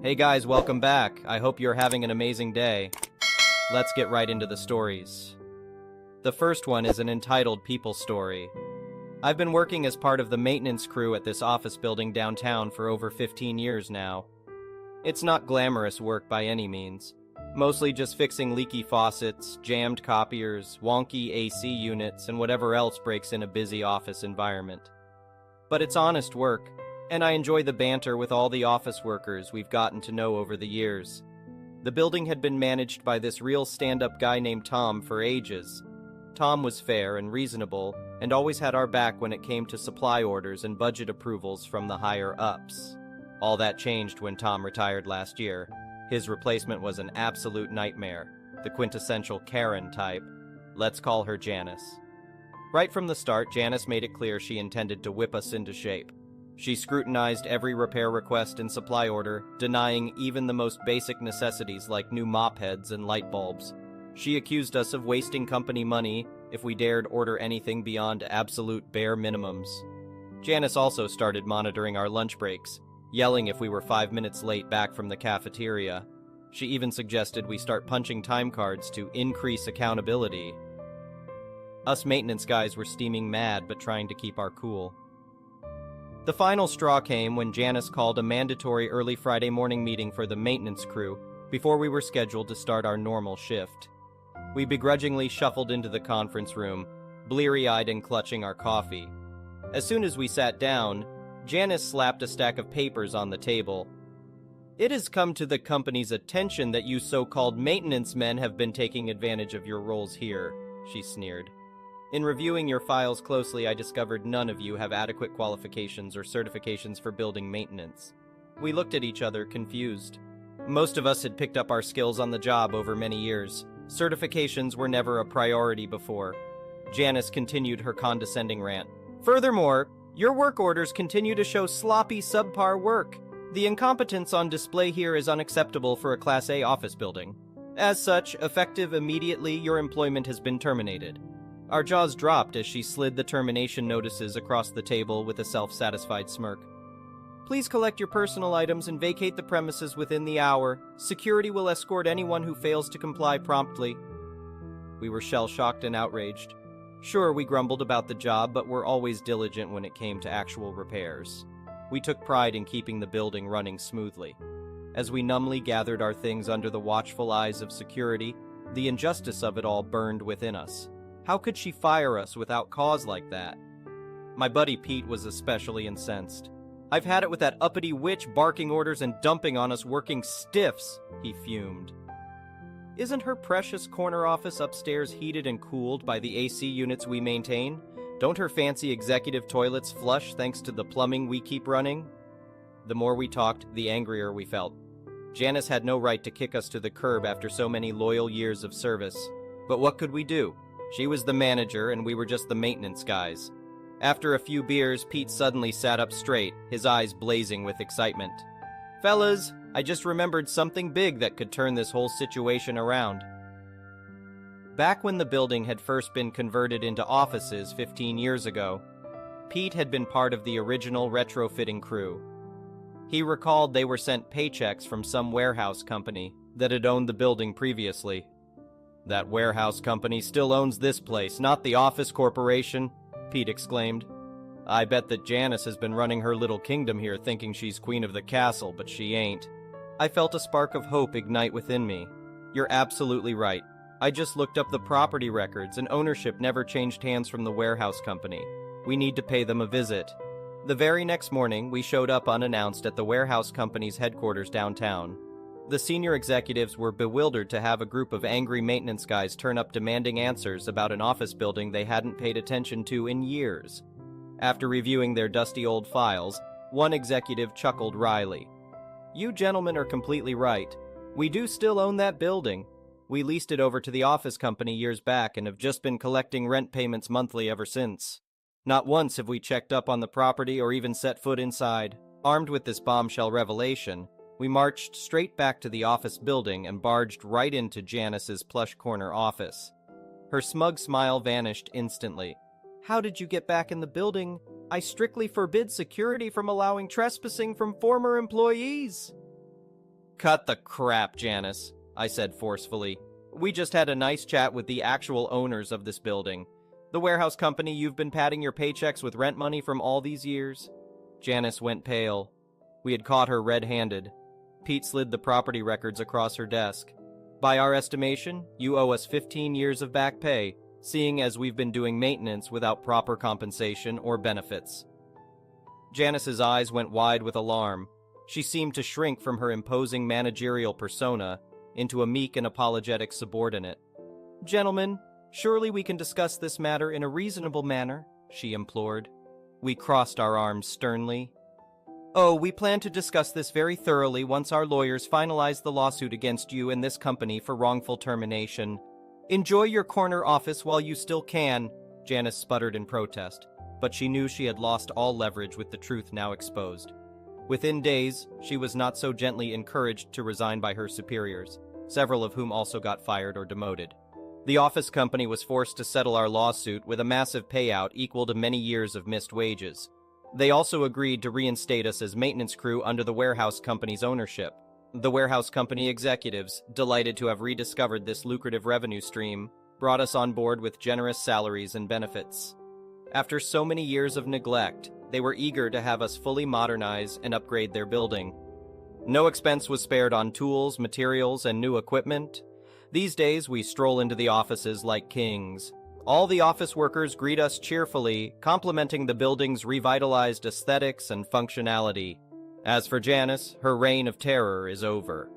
Hey guys, welcome back. I hope you're having an amazing day. Let's get right into the stories. The first one is an entitled People Story. I've been working as part of the maintenance crew at this office building downtown for over 15 years now. It's not glamorous work by any means. Mostly just fixing leaky faucets, jammed copiers, wonky AC units, and whatever else breaks in a busy office environment. But it's honest work, and I enjoy the banter with all the office workers we've gotten to know over the years. The building had been managed by this real stand-up guy named Tom for ages. Tom was fair and reasonable, and always had our back when it came to supply orders and budget approvals from the higher-ups. All that changed when Tom retired last year. His replacement was an absolute nightmare, the quintessential Karen type. Let's call her Janice. Right from the start, Janice made it clear she intended to whip us into shape. She scrutinized every repair request and supply order, denying even the most basic necessities like new mop heads and light bulbs. She accused us of wasting company money if we dared order anything beyond absolute bare minimums. Janice also started monitoring our lunch breaks, yelling if we were 5 minutes late back from the cafeteria. She even suggested we start punching time cards to increase accountability. Us maintenance guys were steaming mad but trying to keep our cool. The final straw came when Janice called a mandatory early Friday morning meeting for the maintenance crew before we were scheduled to start our normal shift. We begrudgingly shuffled into the conference room, bleary-eyed and clutching our coffee. As soon as we sat down, Janice slapped a stack of papers on the table. "It has come to the company's attention that you so-called maintenance men have been taking advantage of your roles here," she sneered. "In reviewing your files closely, I discovered none of you have adequate qualifications or certifications for building maintenance." We looked at each other, confused. Most of us had picked up our skills on the job over many years. Certifications were never a priority before. Janice continued her condescending rant. "Furthermore, your work orders continue to show sloppy, subpar work. The incompetence on display here is unacceptable for a Class A office building. As such, effective immediately, your employment has been terminated." Our jaws dropped as she slid the termination notices across the table with a self-satisfied smirk. "Please collect your personal items and vacate the premises within the hour. Security will escort anyone who fails to comply promptly." We were shell-shocked and outraged. Sure, we grumbled about the job, but were always diligent when it came to actual repairs. We took pride in keeping the building running smoothly. As we numbly gathered our things under the watchful eyes of security, the injustice of it all burned within us. How could she fire us without cause like that? My buddy Pete was especially incensed. "I've had it with that uppity witch barking orders and dumping on us working stiffs," he fumed. "Isn't her precious corner office upstairs heated and cooled by the AC units we maintain? Don't her fancy executive toilets flush thanks to the plumbing we keep running?" The more we talked, the angrier we felt. Janice had no right to kick us to the curb after so many loyal years of service. But what could we do? She was the manager, and we were just the maintenance guys. After a few beers, Pete suddenly sat up straight, his eyes blazing with excitement. "Fellas, I just remembered something big that could turn this whole situation around." Back when the building had first been converted into offices 15 years ago, Pete had been part of the original retrofitting crew. He recalled they were sent paychecks from some warehouse company that had owned the building previously. "That warehouse company still owns this place, not the office corporation," Pete exclaimed. "I bet that Janice has been running her little kingdom here thinking she's queen of the castle, but she ain't." I felt a spark of hope ignite within me. "You're absolutely right. I just looked up the property records, and ownership never changed hands from the warehouse company. We need to pay them a visit." The very next morning, we showed up unannounced at the warehouse company's headquarters downtown. The senior executives were bewildered to have a group of angry maintenance guys turn up demanding answers about an office building they hadn't paid attention to in years. After reviewing their dusty old files, one executive chuckled wryly. "You gentlemen are completely right. We do still own that building. We leased it over to the office company years back and have just been collecting rent payments monthly ever since. Not once have we checked up on the property or even set foot inside." Armed with this bombshell revelation, we marched straight back to the office building and barged right into Janice's plush corner office. Her smug smile vanished instantly. "How did you get back in the building? I strictly forbid security from allowing trespassing from former employees." Cut the crap, Janice, I said forcefully. We just had a nice chat with the actual owners of this building. The warehouse company you've been padding your paychecks with rent money from all these years. Janice went pale. We had caught her red-handed. Pete slid the property records across her desk. By our estimation, you owe us 15 years of back pay, seeing as we've been doing maintenance without proper compensation or benefits. Janice's eyes went wide with alarm. She seemed to shrink from her imposing managerial persona into a meek and apologetic subordinate. Gentlemen, surely we can discuss this matter in a reasonable manner, she implored. We crossed our arms sternly. Oh, we plan to discuss this very thoroughly once our lawyers finalize the lawsuit against you and this company for wrongful termination. Enjoy your corner office while you still can, Janice sputtered in protest, but she knew she had lost all leverage with the truth now exposed. Within days, she was not so gently encouraged to resign by her superiors, several of whom also got fired or demoted. The office company was forced to settle our lawsuit with a massive payout equal to many years of missed wages. They also agreed to reinstate us as maintenance crew under the warehouse company's ownership. The warehouse company executives, delighted to have rediscovered this lucrative revenue stream, brought us on board with generous salaries and benefits. After so many years of neglect, they were eager to have us fully modernize and upgrade their building. No expense was spared on tools, materials, and new equipment. These days, we stroll into the offices like kings. All the office workers greet us cheerfully, complimenting the building's revitalized aesthetics and functionality. As for Janice, her reign of terror is over.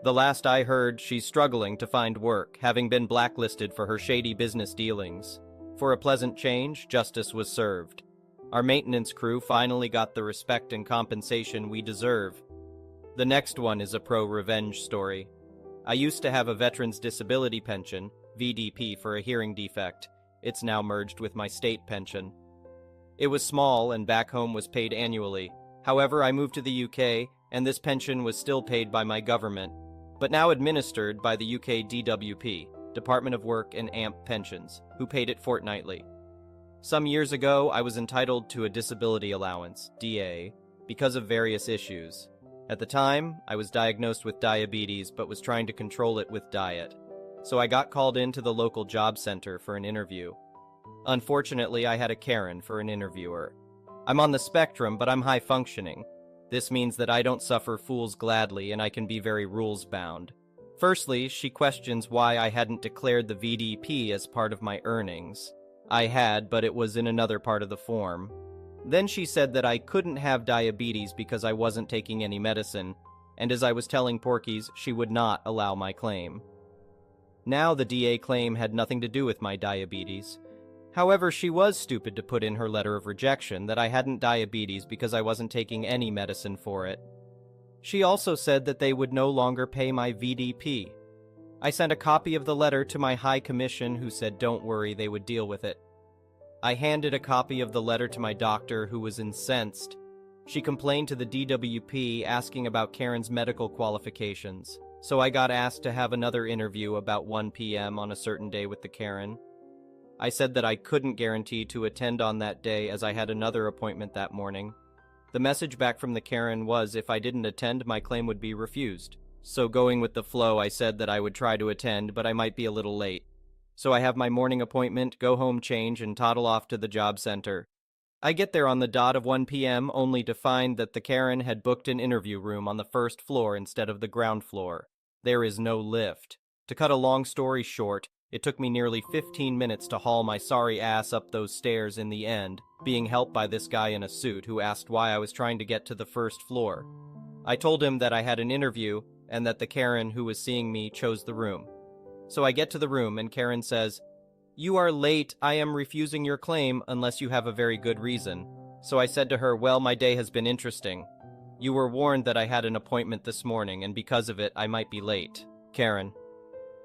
The last I heard, she's struggling to find work, having been blacklisted for her shady business dealings. For a pleasant change, justice was served. Our maintenance crew finally got the respect and compensation we deserve. The next one is a pro-revenge story. I used to have a veteran's disability pension, VDP, for a hearing defect. It's now merged with my state pension. It was small and back home was paid annually. However, I moved to the UK and this pension was still paid by my government, but now administered by the UK DWP, Department of Work and AMP Pensions, who paid it fortnightly. Some years ago, I was entitled to a disability allowance, DA, because of various issues. At the time, I was diagnosed with diabetes but was trying to control it with diet. So I got called into the local job center for an interview. Unfortunately, I had a Karen for an interviewer. I'm on the spectrum, but I'm high functioning. This means that I don't suffer fools gladly and I can be very rules-bound. Firstly, she questions why I hadn't declared the VDP as part of my earnings. I had, but it was in another part of the form. Then she said that I couldn't have diabetes because I wasn't taking any medicine, and as I was telling Porky's, she would not allow my claim. Now the DA claim had nothing to do with my diabetes. However, she was stupid to put in her letter of rejection that I hadn't diabetes because I wasn't taking any medicine for it. She also said that they would no longer pay my VDP. I sent a copy of the letter to my High Commission, who said don't worry, they would deal with it. I handed a copy of the letter to my doctor, who was incensed. She complained to the DWP asking about Karen's medical qualifications, so I got asked to have another interview about 1 p.m. on a certain day with the Karen. I said that I couldn't guarantee to attend on that day as I had another appointment that morning. The message back from the Karen was if I didn't attend, my claim would be refused. So going with the flow, I said that I would try to attend, but I might be a little late. So I have my morning appointment, go home, change, and toddle off to the job center. I get there on the dot of 1 p.m. only to find that the Karen had booked an interview room on the first floor instead of the ground floor. There is no lift. To cut a long story short, it took me nearly 15 minutes to haul my sorry ass up those stairs in the end, being helped by this guy in a suit who asked why I was trying to get to the first floor. I told him that I had an interview and that the Karen who was seeing me chose the room. So I get to the room and Karen says, "You are late. I am refusing your claim unless you have a very good reason." So I said to her, "Well, my day has been interesting. You were warned that I had an appointment this morning and because of it, I might be late." Karen: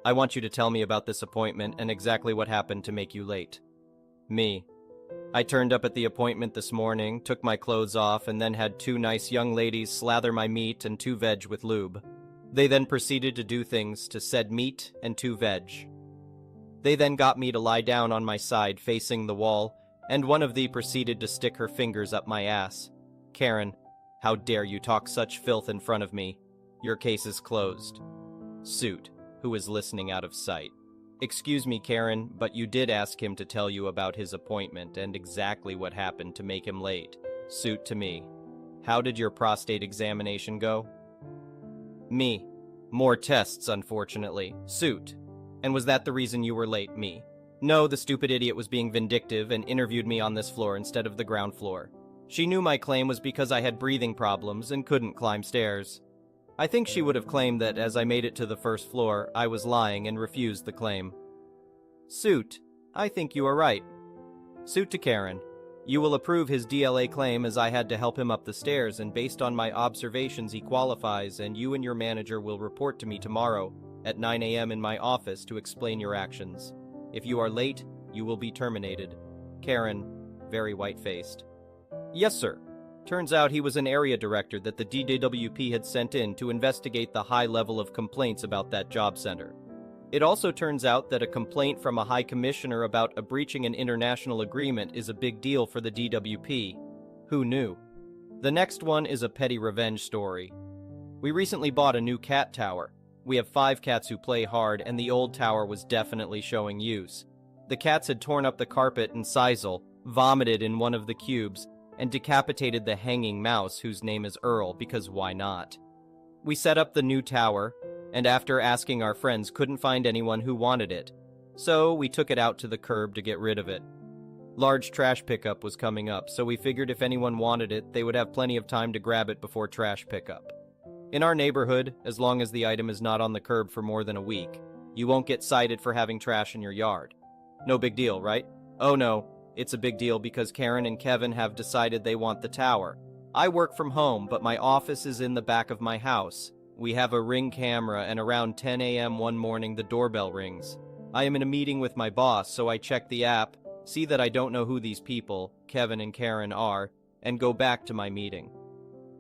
"I want you to tell me about this appointment and exactly what happened to make you late." Me: "I turned up at the appointment this morning, took my clothes off, and then had 2 nice young ladies slather my meat and 2 veg with lube. They then proceeded to do things to said meat and 2 veg. They then got me to lie down on my side facing the wall, and one of thee proceeded to stick her fingers up my ass." Karen: "How dare you talk such filth in front of me?" Your case is closed. Suit, who is listening out of sight. Excuse me, Karen, but you did ask him to tell you about his appointment and exactly what happened to make him late. Suit to me. How did your prostate examination go? Me. More tests, unfortunately. Suit. And was that the reason you were late? Me. No, the stupid idiot was being vindictive and interviewed me on this floor instead of the ground floor. She knew my claim was because I had breathing problems and couldn't climb stairs. I think she would have claimed that as I made it to the first floor, I was lying and refused the claim. Suit. I think you are right. Suit to Karen. You will approve his DLA claim as I had to help him up the stairs, and based on my observations he qualifies, and you and your manager will report to me tomorrow at 9 a.m. in my office to explain your actions. If you are late, you will be terminated. Karen, very white-faced. Yes, sir. Turns out he was an area director that the DWP had sent in to investigate the high level of complaints about that job center. It also turns out that a complaint from a high commissioner about breaching an international agreement is a big deal for the DWP. Who knew? The next one is a petty revenge story. We recently bought a new cat tower. We have 5 cats who play hard, and the old tower was definitely showing use. The cats had torn up the carpet and sisal, vomited in one of the cubes, and decapitated the hanging mouse whose name is Earl, because why not? We set up the new tower, and after asking our friends, couldn't find anyone who wanted it. So we took it out to the curb to get rid of it. Large trash pickup was coming up, so we figured if anyone wanted it, they would have plenty of time to grab it before trash pickup. In our neighborhood, as long as the item is not on the curb for more than a week, you won't get cited for having trash in your yard. No big deal, right? Oh no, it's a big deal because Karen and Kevin have decided they want the tower. I work from home, but my office is in the back of my house. We have a Ring camera, and around 10 a.m. one morning the doorbell rings. I am in a meeting with my boss, so I check the app, see that I don't know who these people, Kevin and Karen, are, and go back to my meeting.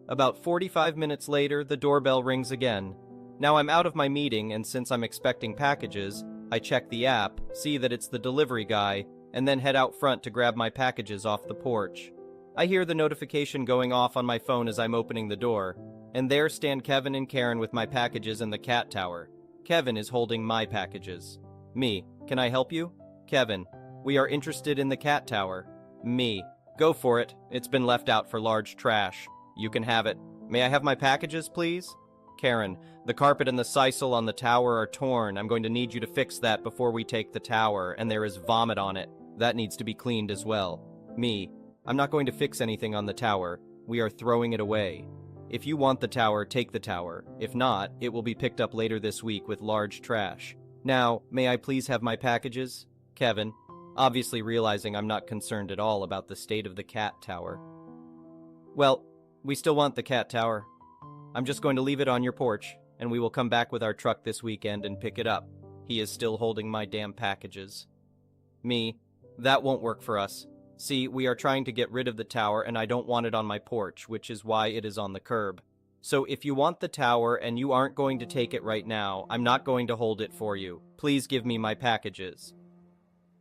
About 45 minutes later, the doorbell rings again. Now I'm out of my meeting, and since I'm expecting packages, I check the app, see that it's the delivery guy, and then head out front to grab my packages off the porch. I hear the notification going off on my phone as I'm opening the door, and there stand Kevin and Karen with my packages in the cat tower. Kevin is holding my packages. Me, can I help you? Kevin, we are interested in the cat tower. Me, go for it. It's been left out for large trash. You can have it. May I have my packages, please? Karen, the carpet and the sisal on the tower are torn. I'm going to need you to fix that before we take the tower, and there is vomit on it. That needs to be cleaned as well. Me, I'm not going to fix anything on the tower. We are throwing it away. If you want the tower, take the tower. If not, it will be picked up later this week with large trash. Now, may I please have my packages? Kevin, obviously realizing I'm not concerned at all about the state of the cat tower. Well, we still want the cat tower. I'm just going to leave it on your porch, and we will come back with our truck this weekend and pick it up. He is still holding my damn packages. Me, that won't work for us. See, we are trying to get rid of the tower, and I don't want it on my porch, which is why it is on the curb. So if you want the tower and you aren't going to take it right now, I'm not going to hold it for you. Please give me my packages.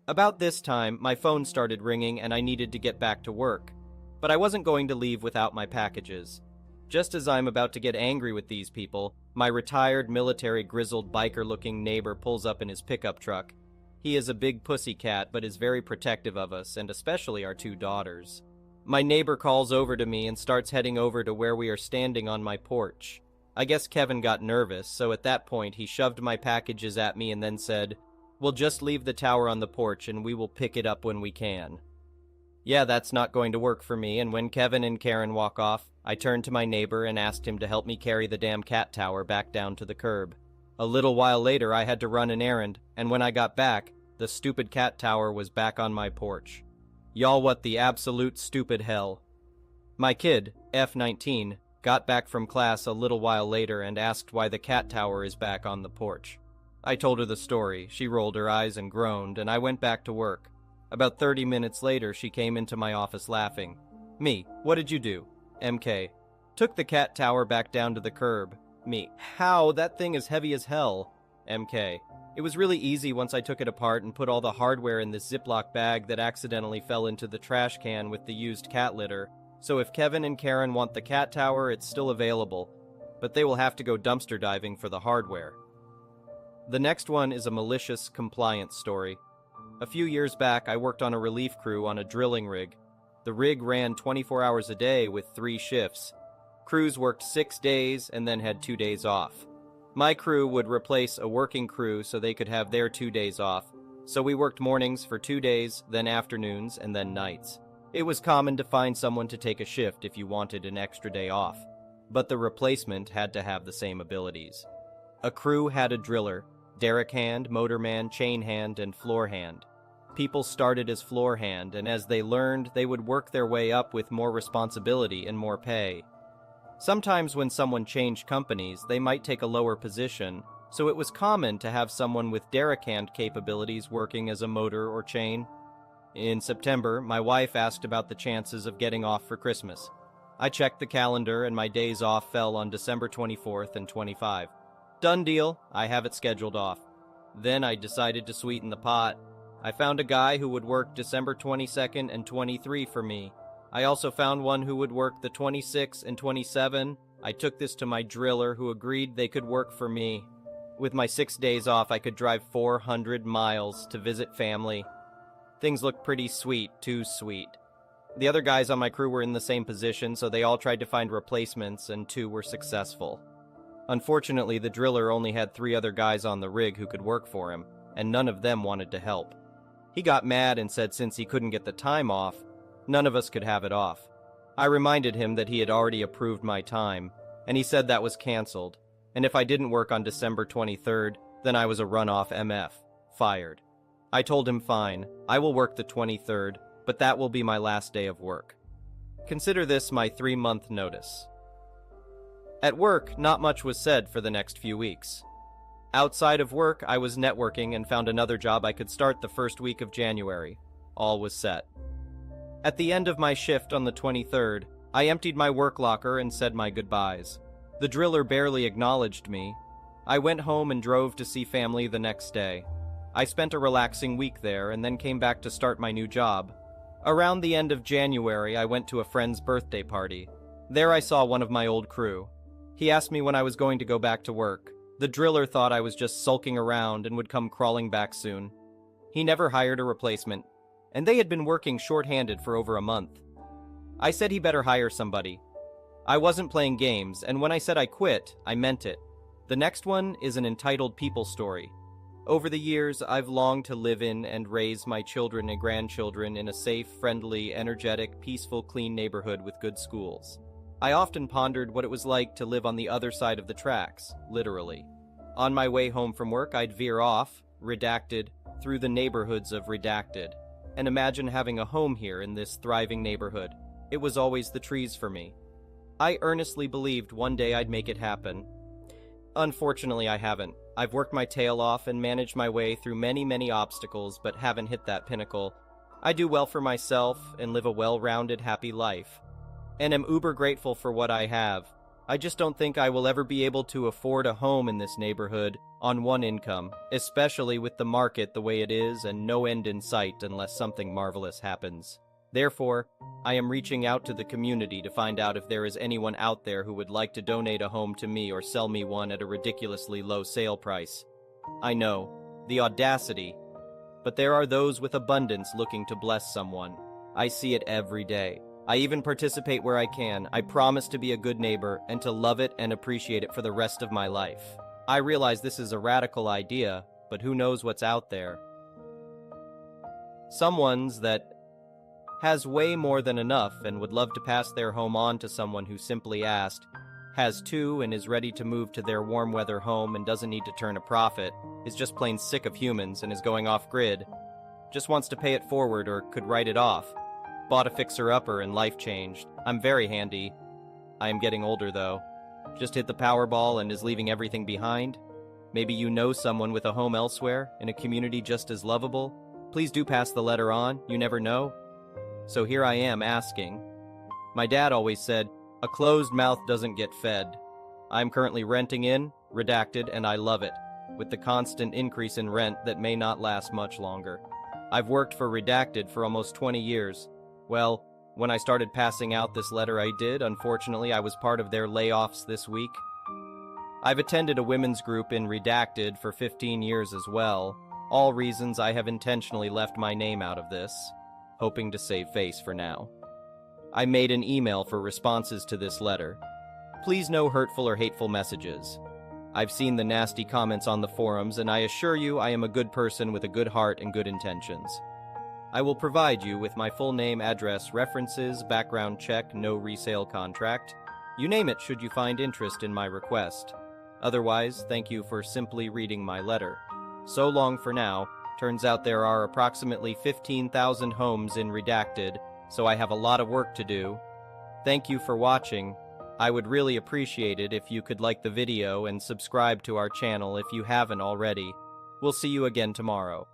About this time, my phone started ringing and I needed to get back to work. But I wasn't going to leave without my packages. Just as I'm about to get angry with these people, my retired military grizzled biker-looking neighbor pulls up in his pickup truck. He is a big pussy cat, but is very protective of us, and especially our 2 daughters. My neighbor calls over to me and starts heading over to where we are standing on my porch. I guess Kevin got nervous, so at that point he shoved my packages at me and then said, "We'll just leave the tower on the porch and we will pick it up when we can." Yeah, that's not going to work for me, and when Kevin and Karen walk off, I turned to my neighbor and asked him to help me carry the damn cat tower back down to the curb. A little while later, I had to run an errand, and when I got back, the stupid cat tower was back on my porch. Y'all, what the absolute stupid hell. My kid, F19, got back from class a little while later and asked why the cat tower is back on the porch. I told her the story. She rolled her eyes and groaned, and I went back to work. About 30 minutes later, she came into my office laughing. Me, what did you do? MK, took the cat tower back down to the curb. Me, how? That thing is heavy as hell. MK, it was really easy once I took it apart and put all the hardware in this Ziploc bag that accidentally fell into the trash can with the used cat litter. So if Kevin and Karen want the cat tower, it's still available. but they will have to go dumpster diving for the hardware. The next one is a malicious compliance story. A few years back, I worked on a relief crew on a drilling rig. The rig ran 24 hours a day with 3 shifts. Crews worked 6 days and then had 2 days off. My crew would replace a working crew so they could have their 2 days off. So we worked mornings for 2 days, then afternoons, and then nights. It was common to find someone to take a shift if you wanted an extra day off, but the replacement had to have the same abilities. A crew had a driller, derrick hand, motorman, chain hand, and floor hand. People started as floor hand, and as they learned, they would work their way up with more responsibility and more pay. Sometimes when someone changed companies, they might take a lower position, so it was common to have someone with derrick hand capabilities working as a motor or chain. In September, my wife asked about the chances of getting off for Christmas. I checked the calendar and my days off fell on December 24th and 25. Done deal, I have it scheduled off. Then I decided to sweeten the pot. I found a guy who would work December 22nd and 23 for me. I also found one who would work the 26 and 27. I took this to my driller who agreed they could work for me. With my 6 days off, I could drive 400 miles to visit family. Things looked pretty sweet, too sweet. The other guys on my crew were in the same position, so they all tried to find replacements, and 2 were successful. Unfortunately, the driller only had 3 other guys on the rig who could work for him, and none of them wanted to help. He got mad and said since he couldn't get the time off, none of us could have it off. I reminded him that he had already approved my time, and he said that was canceled, and if I didn't work on December 23rd, then I was a runoff MF, fired. I told him fine, I will work the 23rd, but that will be my last day of work. Consider this my 3-month notice. At work, not much was said for the next few weeks. Outside of work, I was networking and found another job I could start the first week of January. All was set. At the end of my shift on the 23rd, I emptied my work locker and said my goodbyes. The driller barely acknowledged me. I went home and drove to see family the next day. I spent a relaxing week there and then came back to start my new job. Around the end of January, I went to a friend's birthday party. There I saw one of my old crew. He asked me when I was going to go back to work. The driller thought I was just sulking around and would come crawling back soon. He never hired a replacement, and they had been working short-handed for over a month. I said he better hire somebody. I wasn't playing games, and when I said I quit, I meant it. The next one is an entitled people story. Over the years, I've longed to live in and raise my children and grandchildren in a safe, friendly, energetic, peaceful, clean neighborhood with good schools. I often pondered what it was like to live on the other side of the tracks, literally. On my way home from work, I'd veer off, redacted, through the neighborhoods of redacted, and imagine having a home here in this thriving neighborhood. It was always the trees for me. I earnestly believed one day I'd make it happen. Unfortunately, I haven't. I've worked my tail off and managed my way through many, many obstacles, but haven't hit that pinnacle. I do well for myself and live a well-rounded, happy life. And am uber grateful for what I have. I just don't think I will ever be able to afford a home in this neighborhood on one income, especially with the market the way it is and no end in sight unless something marvelous happens. Therefore, I am reaching out to the community to find out if there is anyone out there who would like to donate a home to me or sell me one at a ridiculously low sale price. I know, the audacity, but there are those with abundance looking to bless someone. I see it every day. I even participate where I can. I promise to be a good neighbor and to love it and appreciate it for the rest of my life. I realize this is a radical idea, but who knows what's out there. Someone's that has way more than enough and would love to pass their home on to someone who simply asked, has two and is ready to move to their warm weather home and doesn't need to turn a profit, is just plain sick of humans and is going off grid, just wants to pay it forward or could write it off. Bought a fixer-upper and life changed. I'm very handy. I am getting older though. Just hit the Powerball and is leaving everything behind. Maybe you know someone with a home elsewhere, in a community just as lovable. Please do pass the letter on, you never know. So here I am asking. My dad always said, a closed mouth doesn't get fed. I'm currently renting in, redacted, and I love it, with the constant increase in rent that may not last much longer. I've worked for redacted for almost 20 years. Well, when I started passing out this letter I did, unfortunately I was part of their layoffs this week. I've attended a women's group in Redacted for 15 years as well, all reasons I have intentionally left my name out of this, hoping to save face for now. I made an email for responses to this letter. Please no hurtful or hateful messages. I've seen the nasty comments on the forums, and I assure you I am a good person with a good heart and good intentions. I will provide you with my full name, address, references, background check, no resale contract. You name it should you find interest in my request. Otherwise, thank you for simply reading my letter. So long for now. Turns out there are approximately 15,000 homes in Redacted, so I have a lot of work to do. Thank you for watching. I would really appreciate it if you could like the video and subscribe to our channel if you haven't already. We'll see you again tomorrow.